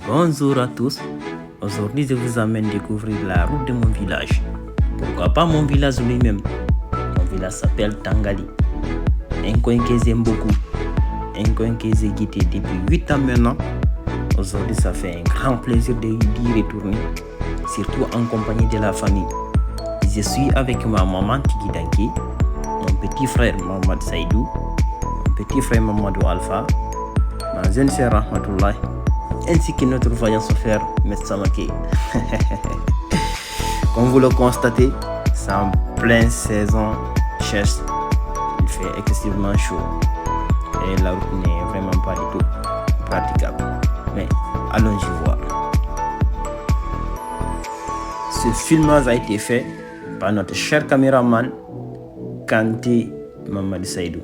Bonjour à tous, aujourd'hui je vous amène découvrir la route de mon village. Pourquoi pas mon village lui-même? Mon village s'appelle Tangali. Un coin que j'aime beaucoup, un coin que j'ai quitté depuis 8 ans maintenant. Aujourd'hui ça fait un grand plaisir d'y retourner, surtout en compagnie de la famille. Je suis avec ma maman Tiki Danki, mon petit frère Mohamed Saïdou, mon petit frère Mamadou Alpha, ma jeune sœur Rahmatullah, ainsi que notre voyant chauffeur Metsamake. Comme vous le constatez, c'est en pleine saison sèche. Il fait excessivement chaud et la route n'est vraiment pas du tout praticable. Mais allons-y voir. Ce filmage a été fait par notre cher caméraman Kanté Mamadou Saïdou.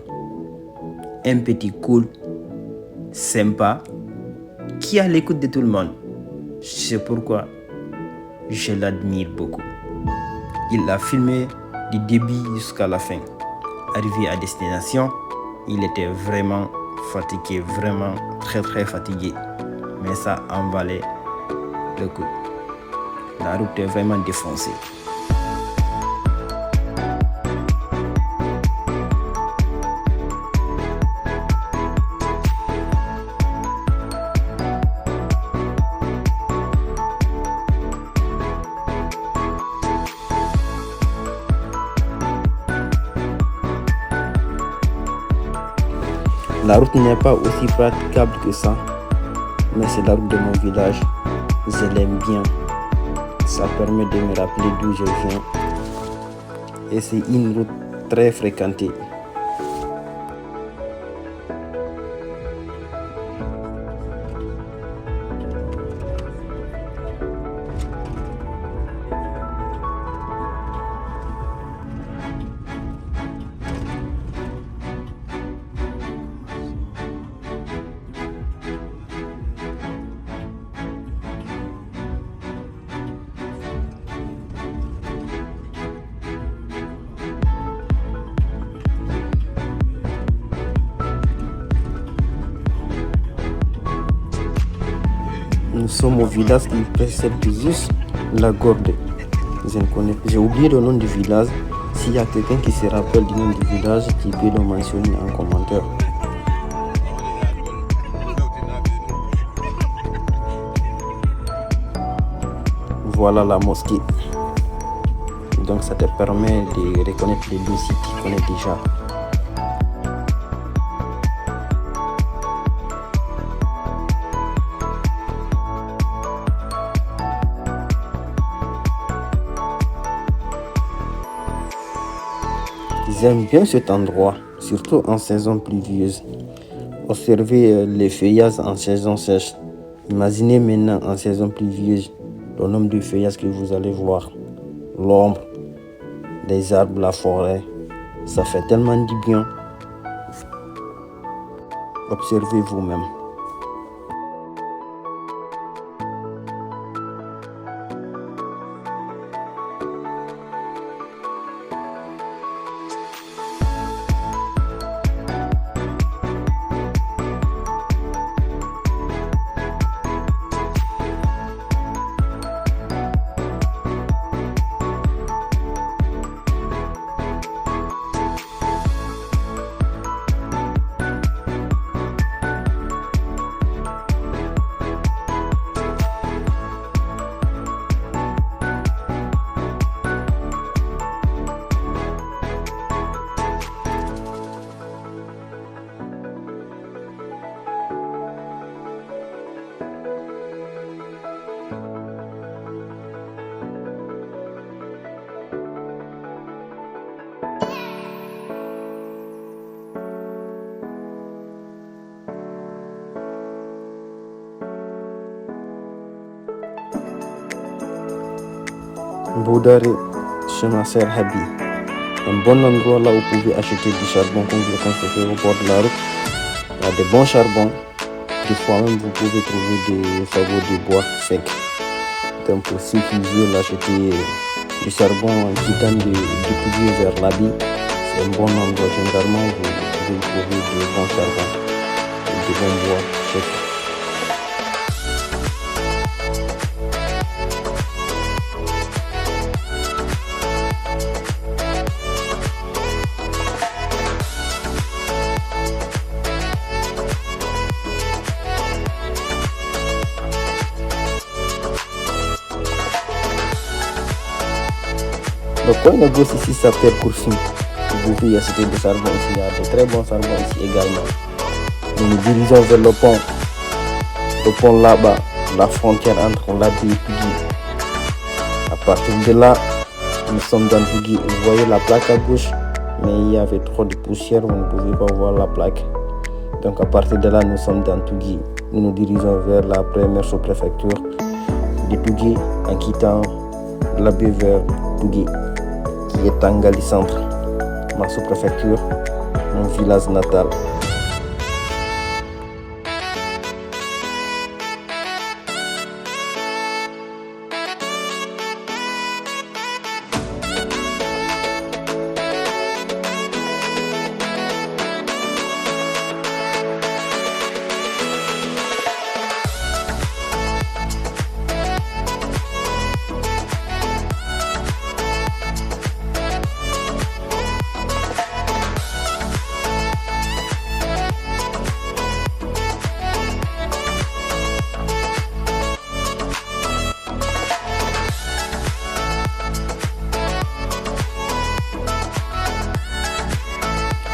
Un petit cool, sympa, qui est à l'écoute de tout le monde. C'est pourquoi je l'admire beaucoup. Il a filmé du début jusqu'à la fin. Arrivé à destination, il était vraiment fatigué, vraiment très fatigué. Mais ça en valait le coup. La route est vraiment défoncée. La route n'est pas aussi praticable que ça, mais c'est la route de mon village. Je l'aime bien. Ça permet de me rappeler d'où je viens. Et c'est une route très fréquentée. Nous sommes au village qui précède juste la Gorde. J'ai oublié le nom du village. S'il y a quelqu'un qui se rappelle du nom du village, tu peux le mentionner en commentaire. Voilà la mosquée. Donc ça te permet de reconnaître les lieux si tu connais déjà. J'aime bien cet endroit, surtout en saison pluvieuse. Observez les feuillages en saison sèche. Imaginez maintenant en saison pluvieuse le nombre de feuillages que vous allez voir. L'ombre, les arbres, la forêt. Ça fait tellement du bien. Observez vous-même. Boudari, chez ma sœur Habi. Un bon endroit là où vous pouvez acheter du charbon comme vous le constatez au bord de la route. Il y a de bons charbons. Des fois même vous pouvez trouver des fagots de bois secs. Donc pour ceux qui veulent acheter du charbon quittant de Pouilly vers l'Abi, c'est un bon endroit. Généralement vous pouvez trouver de bons charbons, de bons bois secs. Le coin de gauche ici s'appelle Kourfim. Il y a cité de charbon ici, il y a de très bons charbons ici également. Nous nous dirigeons vers le pont. Le pont là-bas, la frontière entre l'Abi et Pugui. À partir de là, nous sommes dans Pugui. Vous voyez la plaque à gauche, mais il y avait trop de poussière, vous ne pouvez pas voir la plaque. Donc à partir de là, nous sommes dans Pugui. Nous nous dirigeons vers la première sous-préfecture de Pugui en quittant l'Abi vers Pugui, qui est Tangali Centre, ma sous-préfecture, mon village natal.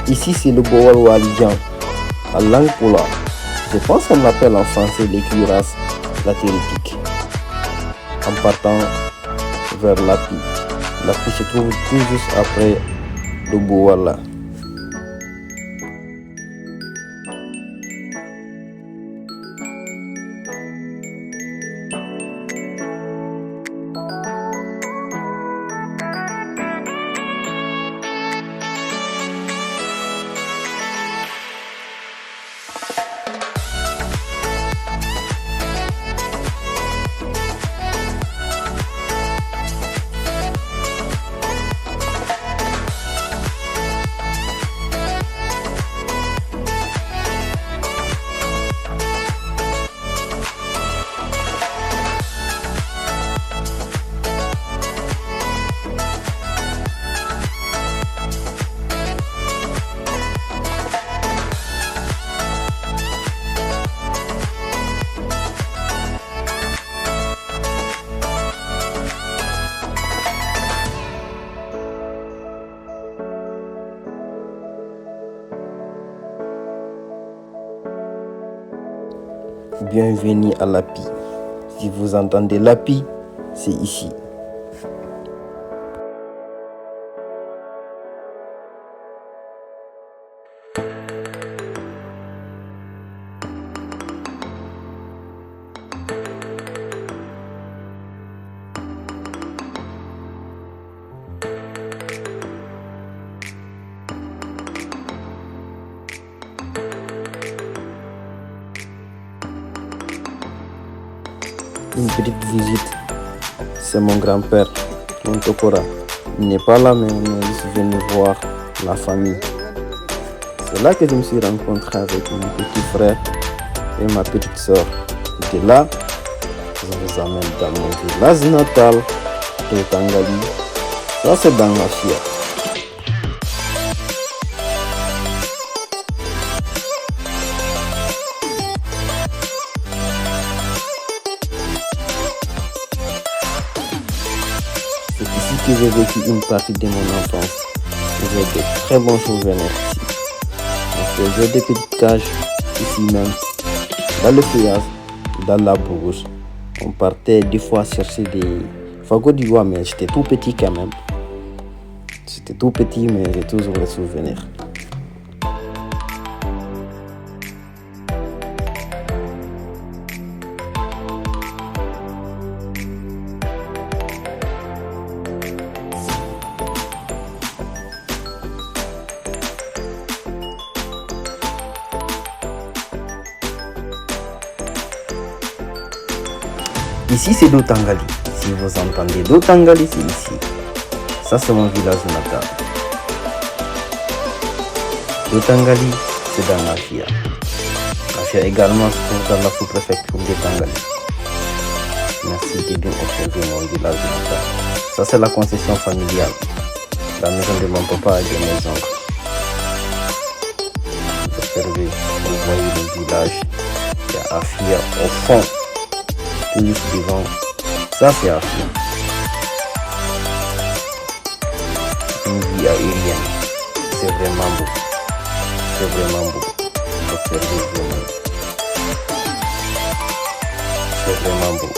Ici, c'est le Bowal Walidian, en langue pola. Je pense qu'on l'appelle en français les cuirasses latéritiques. En partant vers l'Api. L'Api se trouve tout juste après le Bowal. Bienvenue à l'Api. Si vous entendez l'Api, c'est ici. Une petite visite, c'est mon grand-père, mon Tokora. Il n'est pas là, mais je suis venu voir la famille. C'est là que je me suis rencontré avec mon petit frère et ma petite soeur. De là, je vous amène dans mon village natal de Tangali. Ça, c'est dans la Fia. C'est ici que j'ai vécu une partie de mon enfance. J'ai de très bons souvenirs ici. On faisait des petites cages ici même, dans le feuillage, dans la brousse. On partait des fois chercher des fagots du bois, mais j'étais tout petit quand même. J'étais tout petit, mais j'ai toujours les souvenirs. Ici, c'est Dotangali. Si vous entendez Dotangali, c'est ici. Ça, c'est mon village natal. Dotangali, c'est dans la Fia. La Fia également se trouve dans la sous-préfecture de Tangali. Merci de bien observer mon village natal. Ça, c'est la concession familiale. La maison de mon papa et de mes oncles. Observez, vous voyez le village. Il y a Afia au fond. Juste devant, ça c'est Afia. une vie aérienne. C'est vraiment beau. C'est vraiment beau. Observez vous-même. C'est vraiment beau.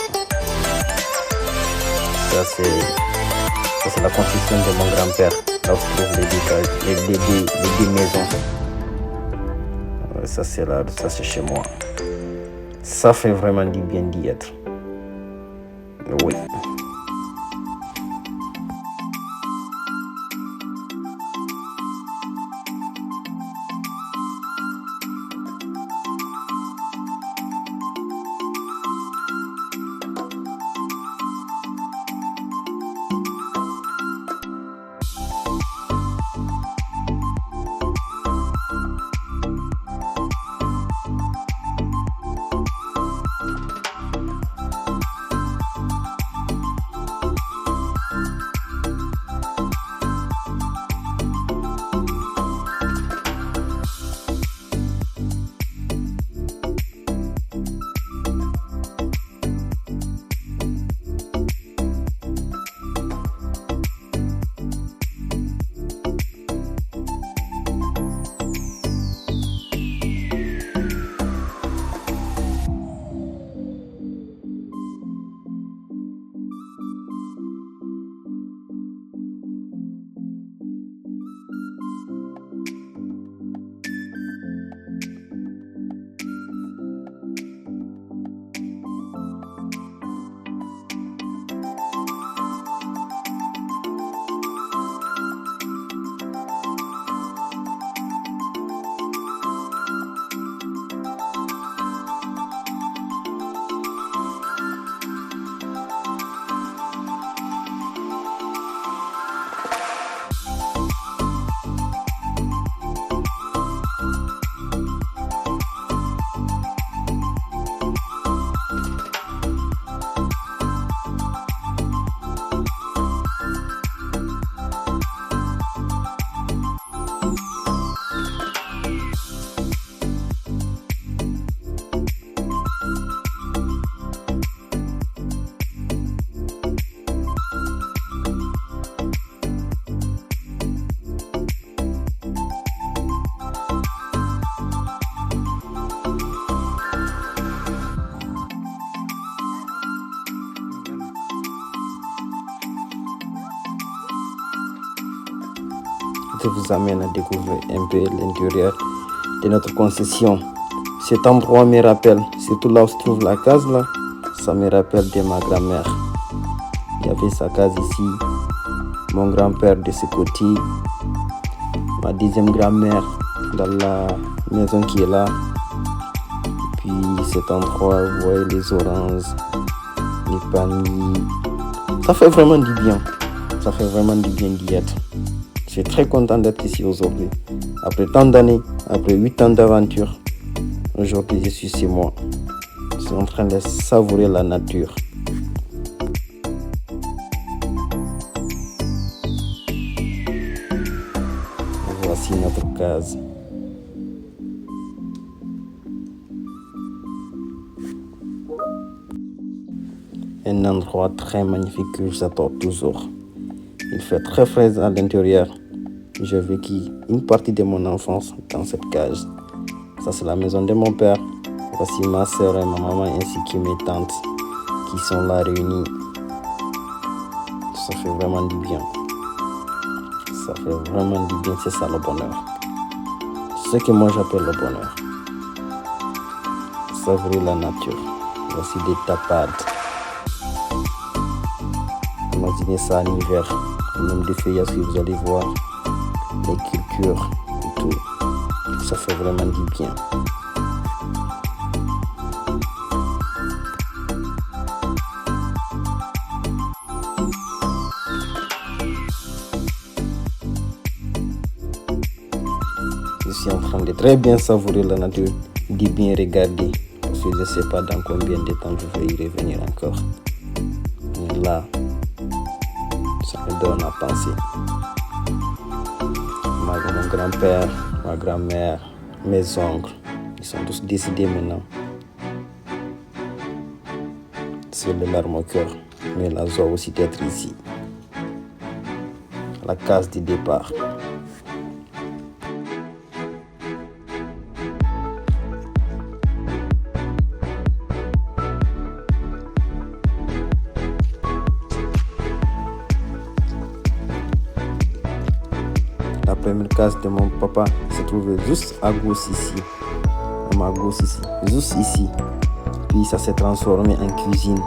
Ça c'est la construction de mon grand-père. Là où se trouvent les deux maisons. Ça c'est là, ça c'est chez moi. Ça fait vraiment du bien d'y être. Oui. Je vous amène à découvrir un peu l'intérieur de notre concession. Cet endroit me rappelle, surtout là où se trouve la case là, ça me rappelle de ma grand-mère. Il y avait sa case ici, mon grand-père de ce côté, ma deuxième grand-mère dans la maison qui est là. Puis cet endroit, vous voyez les oranges, les paniers. Ça fait vraiment du bien. Ça fait vraiment du bien d'y être. Je suis très content d'être ici aujourd'hui. Après tant d'années, après 8 ans d'aventure, aujourd'hui je suis chez moi. Je suis en train de savourer la nature. Voici notre case. Un endroit très magnifique que j'adore toujours. Il fait très frais à l'intérieur. J'ai vécu une partie de mon enfance dans cette cage. Ça, c'est la maison de mon père. Voici ma soeur et ma maman ainsi que mes tantes qui sont là réunies. Ça fait vraiment du bien. Ça fait vraiment du bien. C'est ça le bonheur. C'est ce que moi j'appelle le bonheur. Savourer la nature. Voici des tapades. Imaginez ça en hiver. Même des feuillages que vous allez voir. Les cultures et tout. Ça fait vraiment du bien. Je suis en train de très bien savourer la nature, de bien regarder. Parce que je ne sais pas dans combien de temps je vais y revenir encore. Mais là, ça me donne à penser. Mon grand-père, ma grand-mère, mes oncles, ils sont tous décédés maintenant. C'est le larme au cœur, mais la joie aussi d'être ici. la case de départ. La première case de mon papa se trouvait juste à gauche ici. À ma gauche ici. Juste ici. Puis ça s'est transformé en cuisine.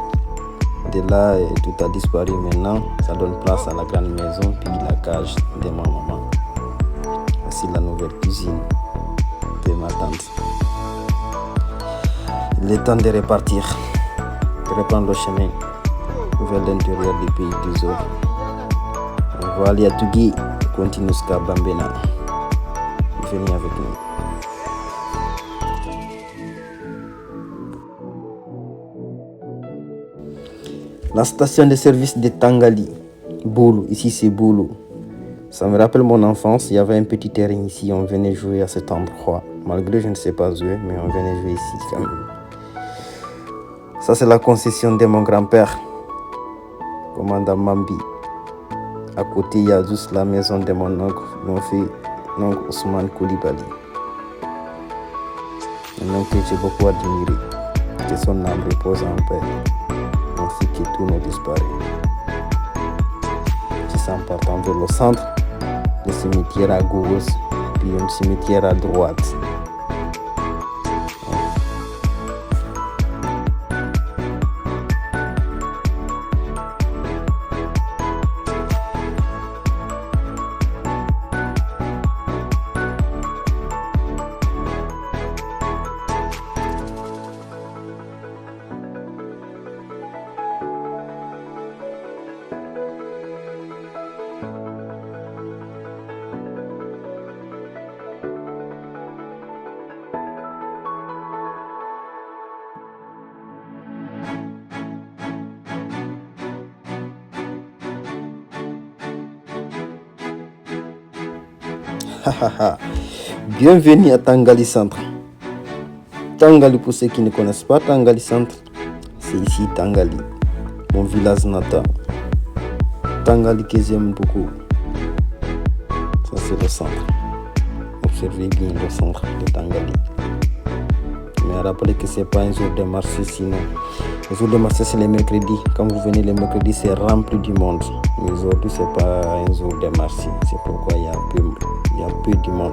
De là, tout a disparu maintenant. Ça donne place à la grande maison, puis la cage de ma maman. Voici la nouvelle cuisine de ma tante. Il est temps de repartir, de reprendre le chemin vers l'intérieur du pays des eaux. On va aller à Tugui, continue jusqu'à Bambena. Venez avec nous. La station de service de Tangali, Boulou, ici c'est Boulou. Ça me rappelle mon enfance, il y avait un petit terrain ici, on venait jouer à cet endroit. Malgré je ne sais pas jouer, mais on venait jouer ici quand même. Ça c'est la concession de mon grand-père, commandant Mambi. À côté, il y a juste la maison de mon oncle, oncle Ousmane Koulibaly. Un oncle que j'ai beaucoup admiré, que son âme repose en paix. Ainsi que tout nous disparaît. C'est en partant vers le centre, le cimetière à gauche, puis un cimetière à droite. Bienvenue à Tangali Centre. Tangali, pour ceux qui ne connaissent pas Tangali Centre, c'est ici Tangali, mon village natal. Tangali que j'aime beaucoup. Ça c'est le centre. Observez bien le centre de Tangali. Mais rappelez que c'est pas un jour de marché sinon. Le jour de marché c'est les mercredis. Quand vous venez les mercredis c'est rempli du monde. Mais aujourd'hui c'est pas un jour de marché. C'est pourquoi il y a peu du monde.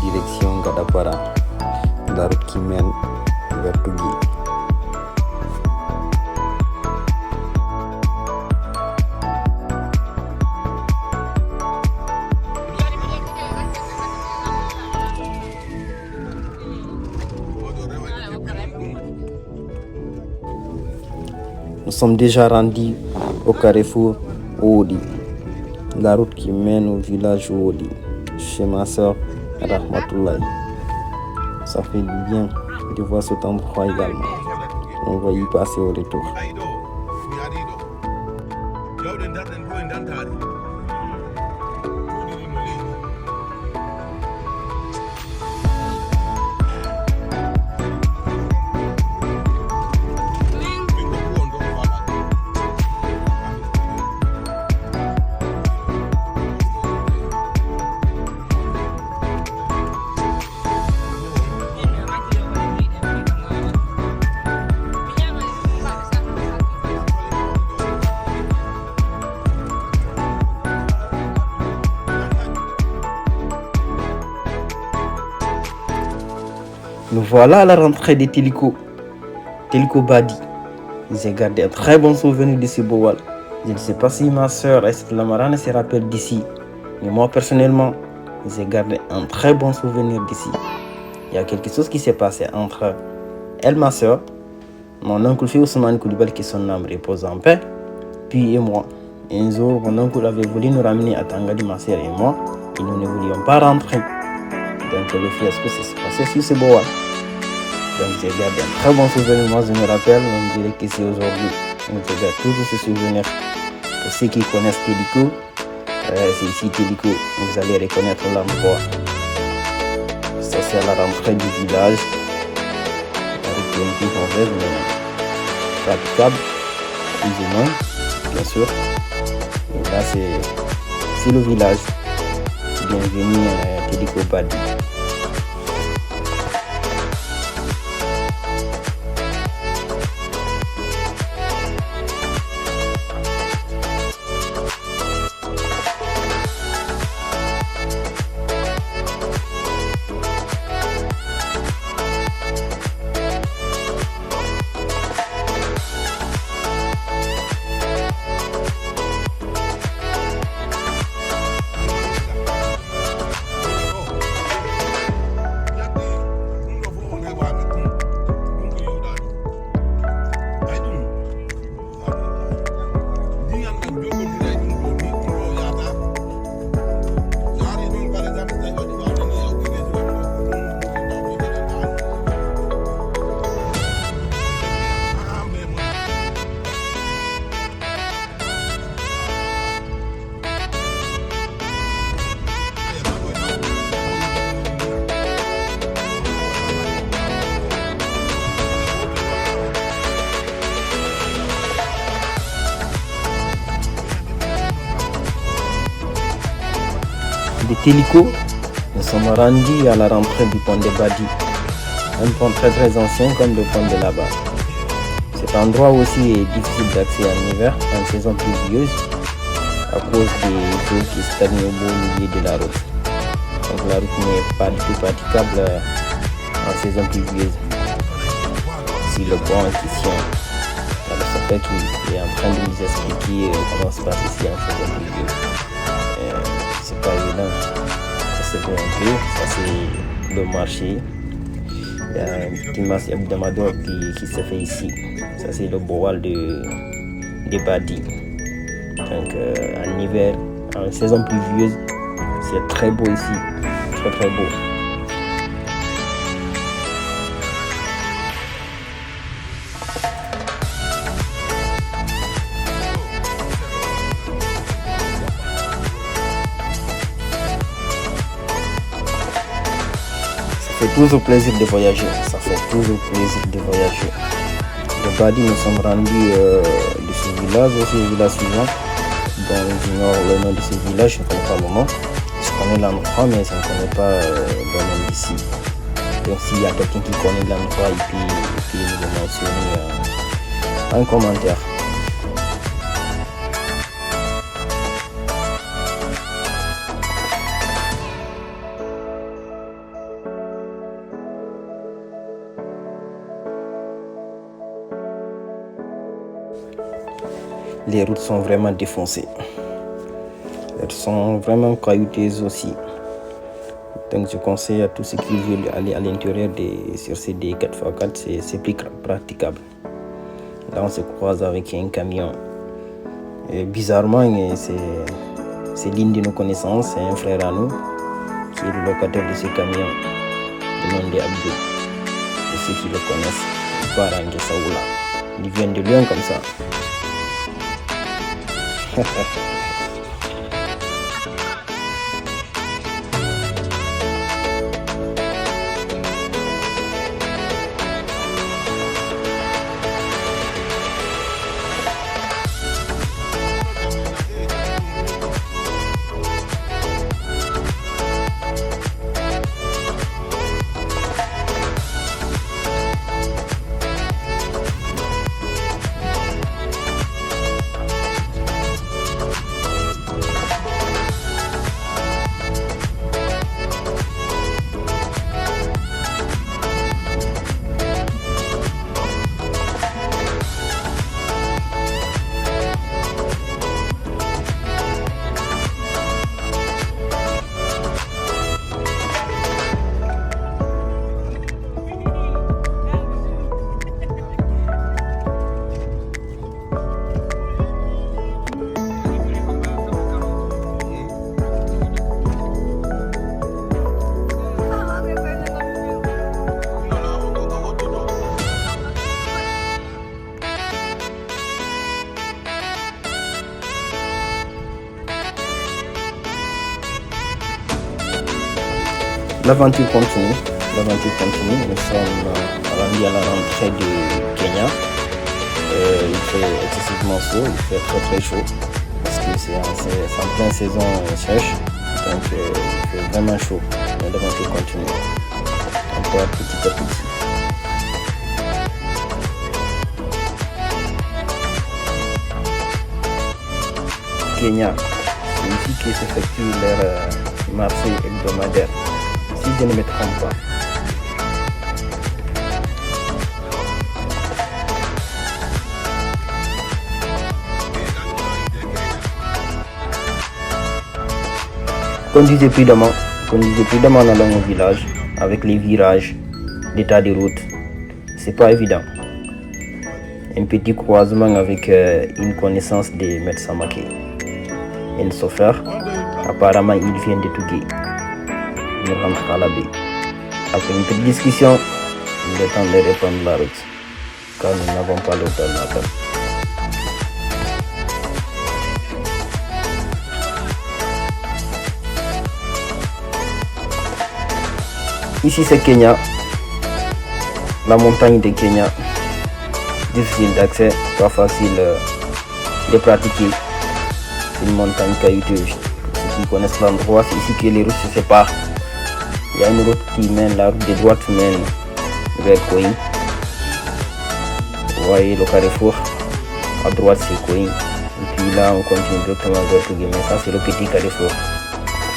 Direction Gadapara, la route qui mène vers Tugui. Nous sommes déjà rendus au carrefour Oudi, la route qui mène au village Oudi, chez ma soeur Rahmatoulaye. Ça fait du bien de voir cet endroit également. On va y passer au retour. Nous voilà à la rentrée de Téliko Badi. J'ai gardé un très bon souvenir de ce Bowal. Je ne sais pas si ma soeur Estelle Lamarane se rappelle d'ici. Mais moi personnellement, j'ai gardé un très bon souvenir d'ici. Il y a quelque chose qui s'est passé entre elle, ma soeur, mon oncle Ousmane Koulibaly, que son âme repose en paix, puis et moi. Un jour, mon oncle avait voulu nous ramener à Tangali, ma soeur et moi, et nous ne voulions pas rentrer. Donc le fiasco s'est passé sur ce Bowal. Donc j'ai gardé un très bon souvenir. Moi je me rappelle, on dirait que c'est aujourd'hui. On garde toujours ce souvenir. Pour ceux qui connaissent Téliko, c'est ici Téliko, vous allez reconnaître l'endroit. Ça c'est à la rentrée du village. Avec une petite mauvaise, mais praticable, plus ou moins, bien sûr. Et là, c'est le village. Bienvenue à Teliko Badi. De Teliko, nous sommes rendus à la rentrée du pont de Badi, un pont très ancien comme le pont de là-bas. Cet endroit aussi est difficile d'accès en hiver, en saison pluvieuse, à cause des eaux qui stagnent au beau milieu de la route. Donc la route n'est pas du tout praticable en saison pluvieuse. Si le pont est ici, alors ça fait qu'il est en train de nous expliquer comment se passe ici en saison pluvieuse. C'est pas évident. Ça c'est bon un peu, ça c'est le marché. Il y a un petit marché hebdomadaire qui se fait ici. Ça c'est le Bowal de Badi. Donc en hiver, en saison pluvieuse, c'est très beau ici. Très beau. Ça fait toujours plaisir de voyager. De Badi, nous sommes rendus de ce village aussi, le village suivant. Dont j'ignore le nom de ce village, je ne connais pas le nom. Je connais l'endroit, mais je ne connais pas le nom d'ici. Donc s'il y a quelqu'un qui connaît l'endroit, il peut nous le mentionner en commentaire. Les routes sont vraiment défoncées. Elles sont vraiment caillouteuses aussi. Donc je conseille à tous ceux qui veulent aller à l'intérieur sur ces 4x4, c'est plus praticable. Là on se croise avec un camion. Et bizarrement, c'est l'une de nos connaissances, c'est un frère à nous qui est le locataire de ce camion, le nom de Abdou. Et ceux qui le connaissent, il part en Saoula. Il vient de Lyon comme ça. L'aventure continue. Nous sommes rendus à la rentrée du Kenya. Il fait excessivement chaud, il fait très très chaud parce que c'est en pleine saison sèche, donc il fait vraiment chaud. On devrait continuer encore petit à petit. Kenya, c'est ici que s'effectue leur marché hebdomadaire, si je ne me trompe pas. Conduisez prudemment dans mon village avec les virages, l'état de route, c'est pas évident. Un petit croisement avec une connaissance de Maître Samake. Un chauffeur, apparemment il vient de Tougué. Il rentre à la baie. Après une petite discussion, il est temps de reprendre la route, car nous n'avons pas le temps d'attendre. Ici c'est Kenya, la montagne de Kenya. Difficile d'accès, pas facile de pratiquer. C'est une montagne caillouteuse. Ceux qui connaissent l'endroit, c'est ici que les routes se séparent. Il y a une route qui mène, la route de droite mène vers Koing. Vous voyez le carrefour, à droite c'est Koing. Et puis là on continue directement vers Tougué, mais ça c'est le petit carrefour.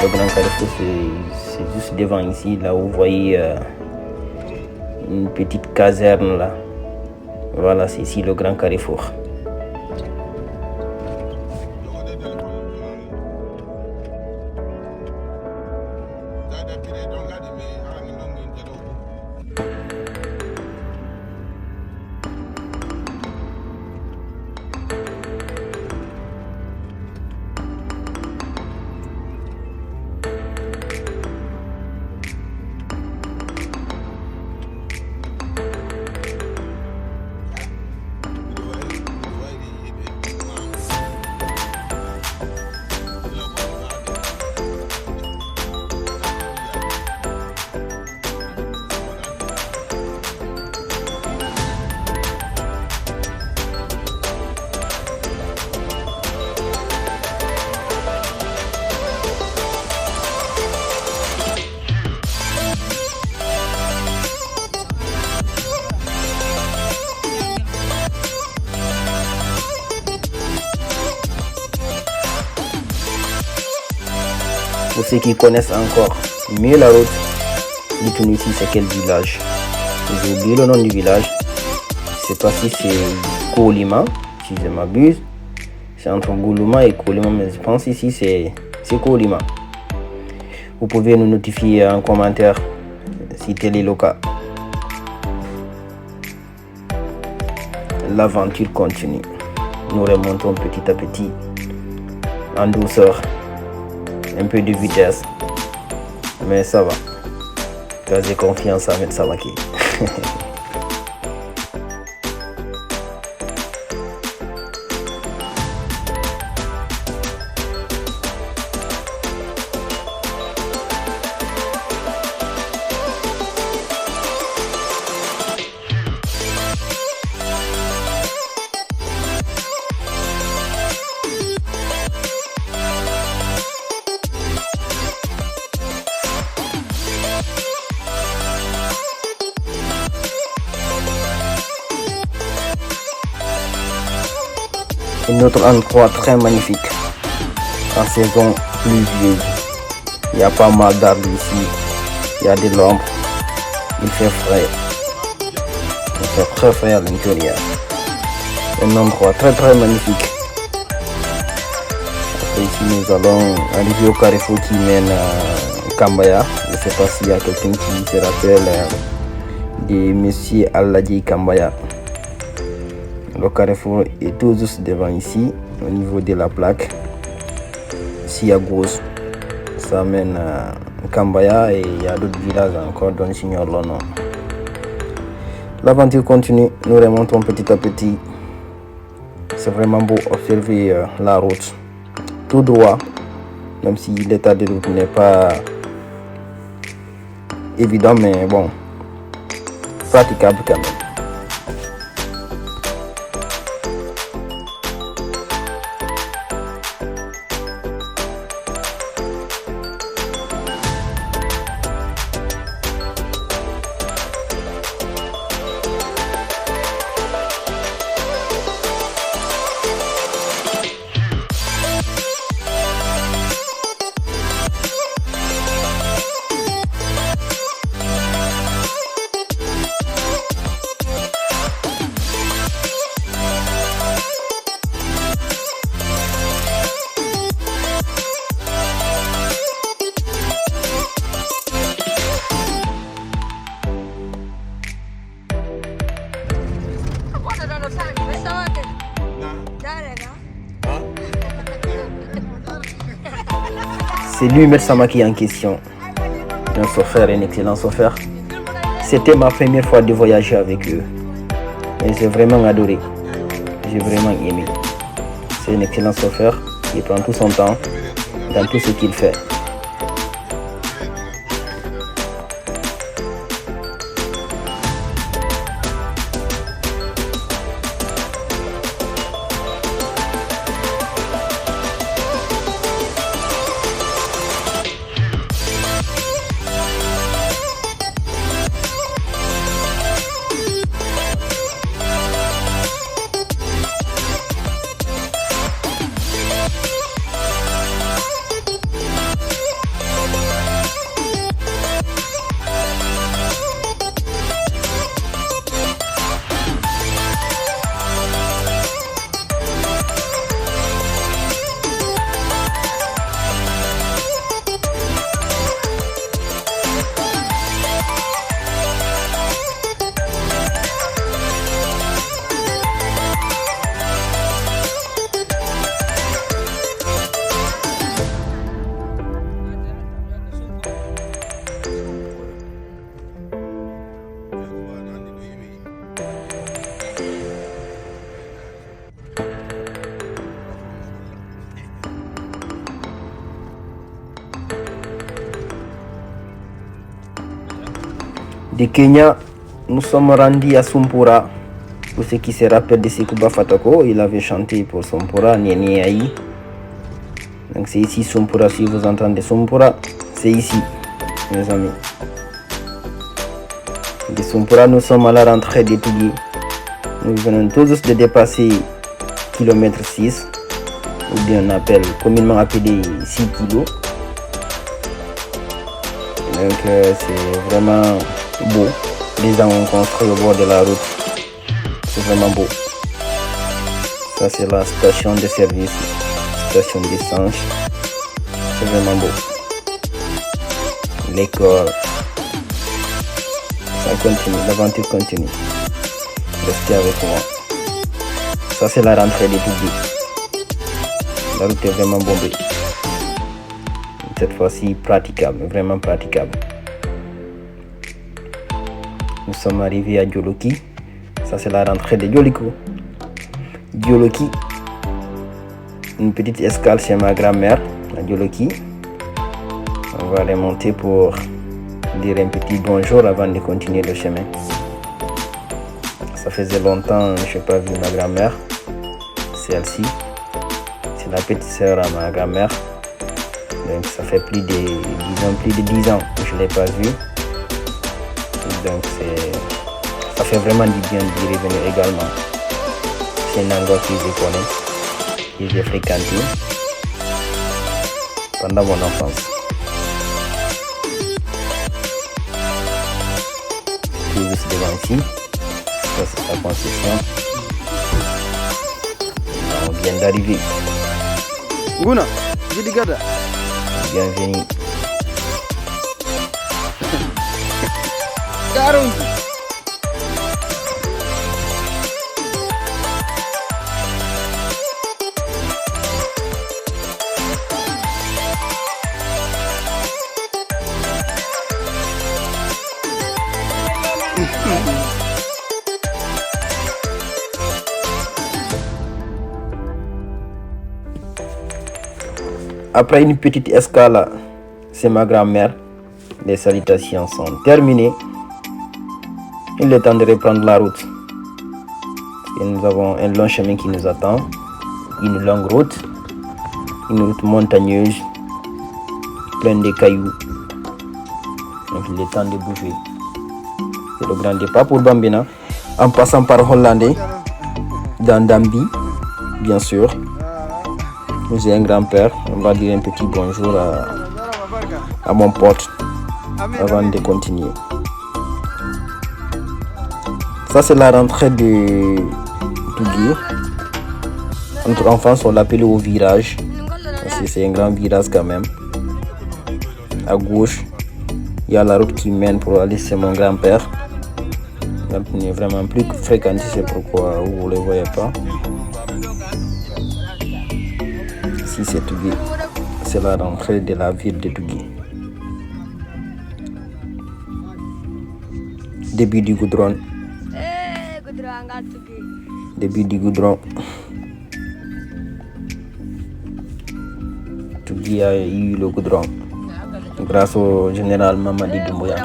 Le grand carrefour c'est juste devant ici, là où vous voyez une petite caserne là. Voilà, c'est ici le grand carrefour. Pour ceux qui connaissent encore mieux la route, dites-nous ici c'est quel village. J'ai oublié le nom du village. Je sais pas si c'est Kolima, si je m'abuse. C'est entre Goulouma et Kolima, mais je pense ici c'est Kolima. Vous pouvez nous notifier en commentaire si tel est le cas. L'aventure continue. Nous remontons petit à petit, en douceur. Un peu de vitesse, mais ça va, car j'ai confiance à Maître Samake. Un autre endroit très magnifique en saison pluvieuse. Il y a pas mal d'arbres ici, il y a de l'ombre, il fait frais, il fait très frais à l'intérieur. Un endroit très très magnifique. Après ici nous allons arriver au carrefour qui mène à Kambaya. Je ne sais pas s'il y a quelqu'un qui se rappelle de Monsieur Aladji Kambaya. Le carrefour est tout juste devant ici, au niveau de la plaque. Ici à gauche, ça mène à Kambaya et il y a d'autres villages encore dont j'ignore le nom. L'aventure continue, nous remontons petit à petit. C'est vraiment beau observer la route tout droit, même si l'état de route n'est pas évident, mais bon, praticable quand même. c'est lui, Maître Samaki, en question. Un chauffeur, un excellent chauffeur. C'était ma première fois de voyager avec eux. Et j'ai vraiment adoré. J'ai vraiment aimé. C'est un excellent chauffeur. Il prend tout son temps dans tout ce qu'il fait. De Kenya, nous sommes rendus à Sumpura. Pour ceux qui se rappellent de Sekouba Fatako, il avait chanté pour Sumpura, Nieni Aïe. Donc c'est ici Sumpura, si vous entendez Sumpura, c'est ici, mes amis. De Sumpura, nous sommes à la rentrée de Tougui. Nous venons tout juste de dépasser km 6, ou bien on appelle communément appelé 6 kg. Donc c'est vraiment beau. Les gens ont construit au bord de la route. C'est vraiment beau. Ça c'est la station de service, station d'essence. C'est vraiment beau. L'école. Ça continue, l'aventure continue. Restez avec moi. Ça c'est la rentrée des Tougui. La route est vraiment bombée. Cette fois-ci praticable, vraiment praticable. Nous sommes arrivés à Djoloki. Ça c'est la rentrée de Djoliko. Djoloki. Une petite escale chez ma grand-mère à Djoloki. On va remonter pour dire un petit bonjour avant de continuer le chemin. Ça faisait longtemps que je n'ai pas vu ma grand-mère. Celle-ci. C'est la petite sœur à ma grand-mère. Donc ça fait plus de 10 ans que je ne l'ai pas vue. Donc ça fait vraiment du bien d'y revenir également. C'est un endroit que je connais, que j'ai fréquenté pendant mon enfance. Tout juste devant ici, ça c'est la concession. On vient d'arriver. Guna, Gidigada. Bienvenue. Garung. Après une petite escale, c'est ma grand-mère. Les salutations sont terminées. Il est temps de reprendre la route. Et nous avons un long chemin qui nous attend. Une longue route. Une route montagneuse. Pleine de cailloux. Donc il est temps de bouger. C'est le grand départ pour Bambina. En passant par Hollandais. Dans Dambi, bien sûr. J'ai un grand-père. On va dire un petit bonjour à mon pote avant de continuer. Ça c'est la rentrée de Tougui. Notre enfance on l'appelait au virage. Parce que c'est un grand virage quand même. À gauche, il y a la route qui mène pour aller chez mon grand-père. Il n'est vraiment plus fréquenté, c'est pourquoi vous ne le voyez pas. Ici c'est Tougui. c'est la rentrée de la ville de Tougué. Début du goudron. Début du goudron. Tougué a eu le goudron grâce au général Mamadi Doumbouya.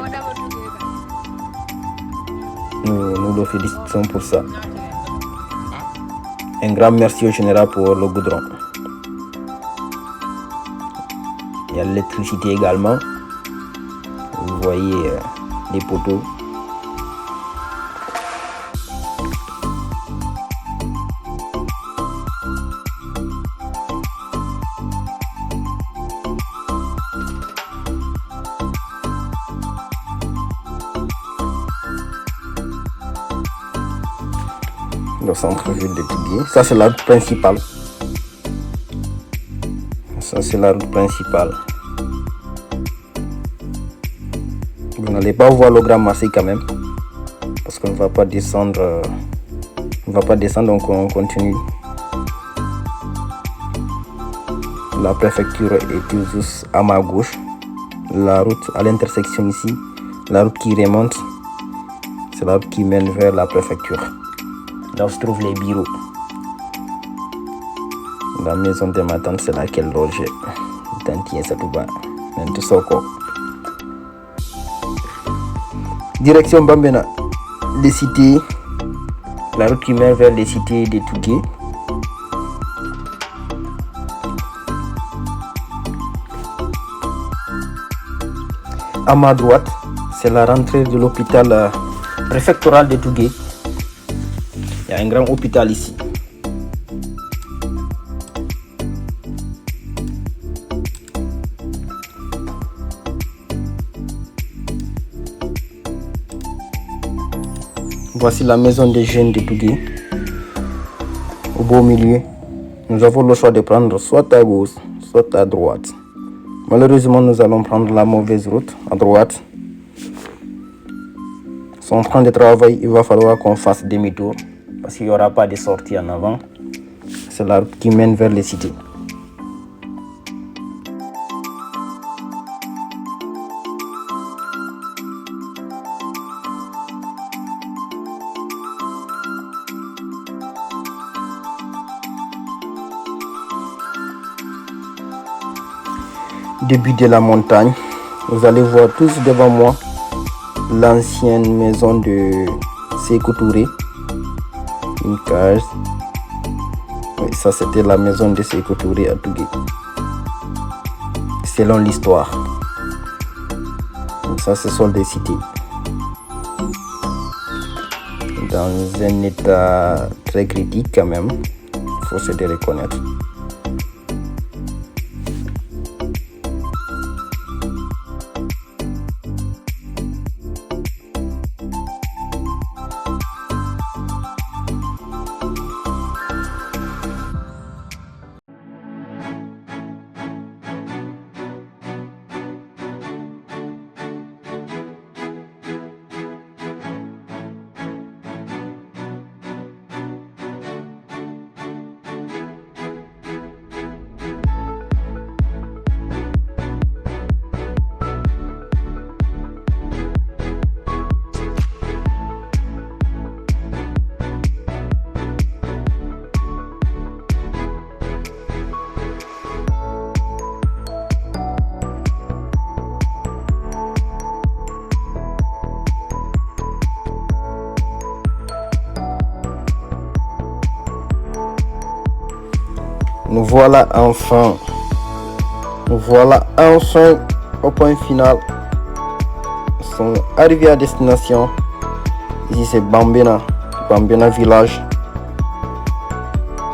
Nous le félicitons pour ça. Un grand merci au général pour le goudron. Il y a l'électricité également. Vous voyez les poteaux. Le centre-ville de Tougué. Ça, c'est la route principale. Vous n'allez pas voir le Grand Marseille quand même. Parce qu'on ne va pas descendre. Donc on continue. La préfecture est toujours à ma gauche. La route à l'intersection ici. La route qui remonte. C'est la route qui mène vers la préfecture. Là où se trouvent les bureaux. La maison de ma tante, c'est laquelle loge Tantier Satouba, Mente Soko. Direction Bambena, les cités, la route qui mène vers les cités de Tougué. À ma droite, c'est la rentrée de l'hôpital préfectoral de Tougué. Il y a un grand hôpital ici. Voici la maison des jeunes de Tougué. Au beau milieu, nous avons le choix de prendre soit à gauche, soit à droite. Malheureusement, nous allons prendre la mauvaise route à droite. Ils sont en train de travailler, il va falloir qu'on fasse demi-tour. Parce qu'il n'y aura pas de sortie en avant. C'est la route qui mène vers les cités. Début de la montagne. Vous allez voir tous devant moi l'ancienne maison de Sékou Touré. Une case. Oui, ça c'était la maison de Sékou Touré à Tougué. Selon l'histoire. Donc ça, ce sont des cités. Dans un état très critique quand même. Il faut se le reconnaître. Nous voilà enfin au point final. Nous sommes arrivés à destination. Ici c'est Bambena village.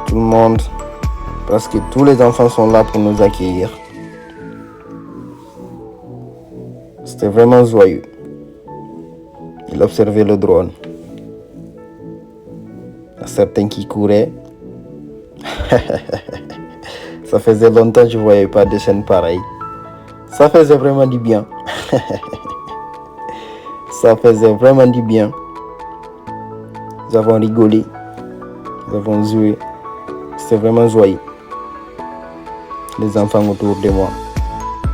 Tout le monde, presque tous les enfants sont là pour nous accueillir. C'était vraiment joyeux. Il observait le drone. Il y a certains qui couraient. Ça faisait longtemps que je ne voyais pas de scènes pareilles. Ça faisait vraiment du bien. Ça faisait vraiment du bien. Nous avons rigolé. Nous avons joué. C'était vraiment joyeux. Les enfants autour de moi,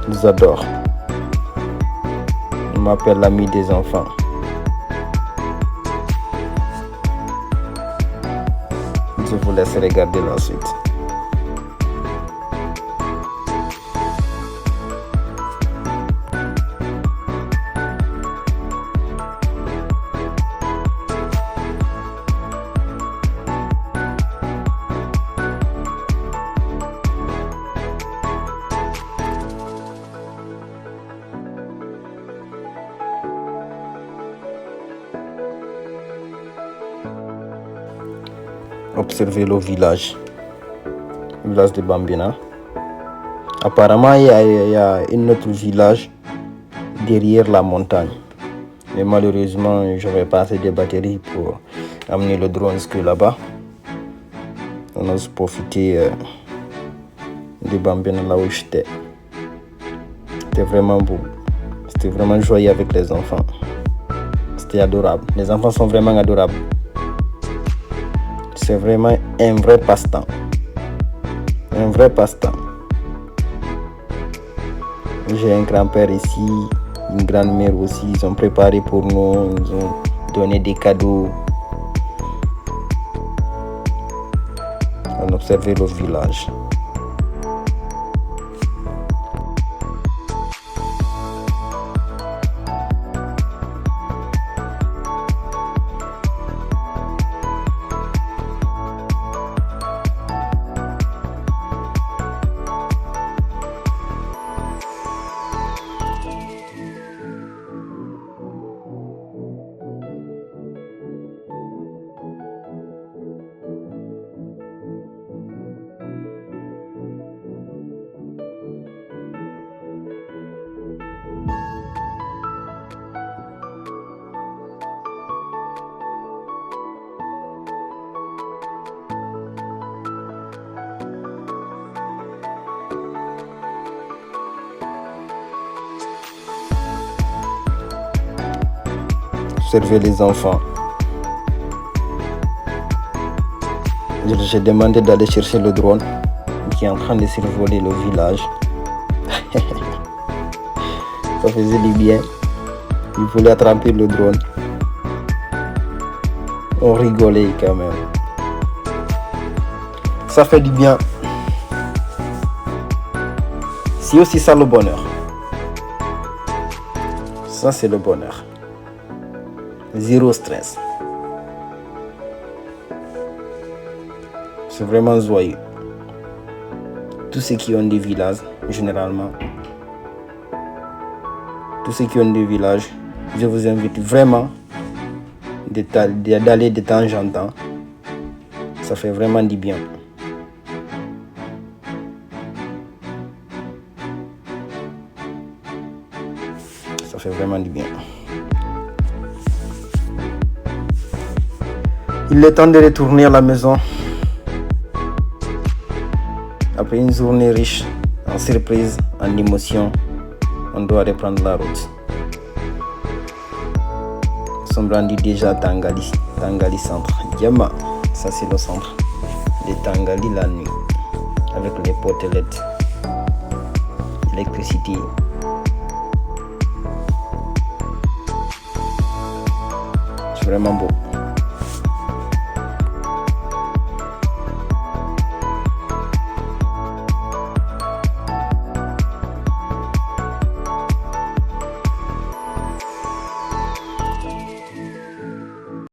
ils adorent. Ils m'appellent l'ami des enfants. Je vous laisse regarder la suite. Observez le village de Bambina. Apparemment, il y a un autre village derrière la montagne. Mais malheureusement, je n'avais pas assez de batteries pour amener le drone jusque là-bas. On a profité de Bambina là où j'étais. C'était vraiment beau. C'était vraiment joyeux avec les enfants. C'était adorable. Les enfants sont vraiment adorables. C'est vraiment un vrai passe-temps. Un vrai passe-temps. J'ai un grand-père ici, une grand-mère aussi. Ils ont préparé pour nous, ils ont donné des cadeaux. On observait le village. Observez les enfants. J'ai demandé d'aller chercher le drone qui est en train de survoler le village. Ça faisait du bien. Il voulait attraper le drone. On rigolait quand même. Ça fait du bien. C'est aussi ça le bonheur. Ça c'est le bonheur. Zéro stress. C'est vraiment joyeux. Tous ceux qui ont des villages, généralement, tous ceux qui ont des villages, je vous invite vraiment d'aller de temps en temps. Ça fait vraiment du bien. Ça fait vraiment du bien. Il est temps de retourner à la maison. Après une journée riche en surprises, en émotions, on doit reprendre la route. Nous sommes rendus déjà à Tangali centre. Diama, ça c'est le centre de Tangali la nuit, avec les potes LED, l'électricité. C'est vraiment beau.